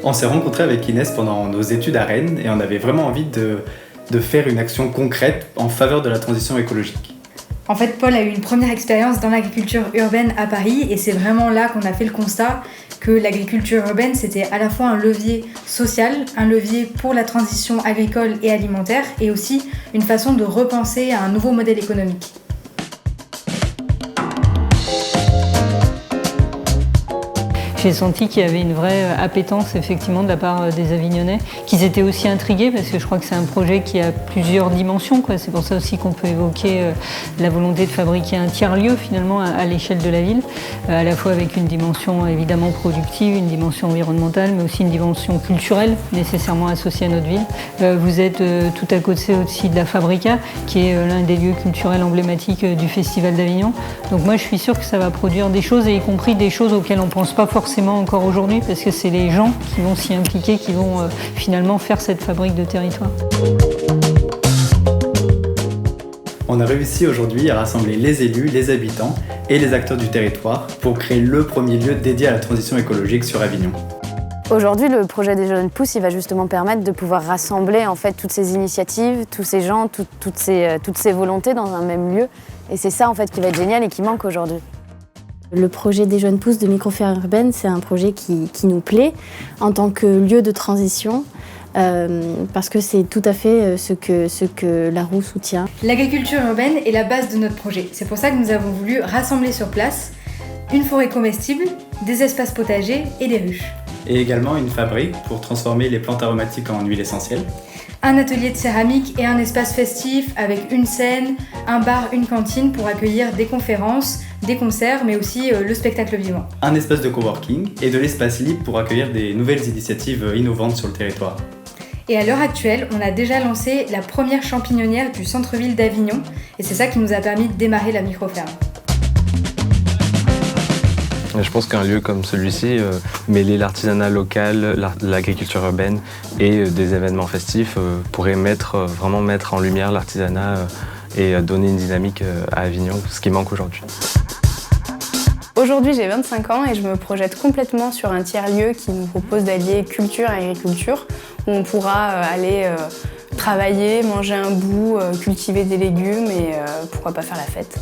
On s'est rencontrés avec Inès pendant nos études à Rennes et on avait vraiment envie de faire une action concrète en faveur de la transition écologique. En fait, Paul a eu une première expérience dans l'agriculture urbaine à Paris et c'est vraiment là qu'on a fait le constat que l'agriculture urbaine, c'était à la fois un levier social, un levier pour la transition agricole et alimentaire et aussi une façon de repenser à un nouveau modèle économique. J'ai senti qu'il y avait une vraie appétence effectivement de la part des Avignonnais, qu'ils étaient aussi intrigués parce que je crois que c'est un projet qui a plusieurs dimensions, quoi. C'est pour ça aussi qu'on peut évoquer la volonté de fabriquer un tiers-lieu finalement à l'échelle de la ville, à la fois avec une dimension évidemment productive, une dimension environnementale, mais aussi une dimension culturelle nécessairement associée à notre ville. Vous êtes tout à côté aussi de la Fabrica, qui est l'un des lieux culturels emblématiques du Festival d'Avignon. Donc moi je suis sûre que ça va produire des choses, et y compris des choses auxquelles on ne pense pas forcément encore aujourd'hui, parce que c'est les gens qui vont s'y impliquer, qui vont finalement faire cette fabrique de territoire. On a réussi aujourd'hui à rassembler les élus, les habitants et les acteurs du territoire pour créer le premier lieu dédié à la transition écologique sur Avignon. Aujourd'hui, le projet des Jeunes Pousses, il va justement permettre de pouvoir rassembler en fait toutes ces initiatives, tous ces gens, toutes ces volontés dans un même lieu. Et c'est ça en fait qui va être génial et qui manque aujourd'hui. Le projet des Jeunes Pousses de microferme urbaine, c'est un projet qui nous plaît en tant que lieu de transition, parce que c'est tout à fait ce que la roue soutient. L'agriculture urbaine est la base de notre projet. C'est pour ça que nous avons voulu rassembler sur place une forêt comestible, des espaces potagers et des ruches. Et également une fabrique pour transformer les plantes aromatiques en huile essentielle. Un atelier de céramique et un espace festif avec une scène, un bar, une cantine pour accueillir des conférences, des concerts, mais aussi le spectacle vivant. Un espace de coworking et de l'espace libre pour accueillir des nouvelles initiatives innovantes sur le territoire. Et à l'heure actuelle, on a déjà lancé la première champignonnière du centre-ville d'Avignon, et c'est ça qui nous a permis de démarrer la microferme. Je pense qu'un lieu comme celui-ci, mêler l'artisanat local, l'agriculture urbaine et des événements festifs pourrait vraiment mettre en lumière l'artisanat et donner une dynamique à Avignon, ce qui manque aujourd'hui. Aujourd'hui, j'ai 25 ans et je me projette complètement sur un tiers-lieu qui nous propose d'allier culture et agriculture, où on pourra aller travailler, manger un bout, cultiver des légumes et pourquoi pas faire la fête.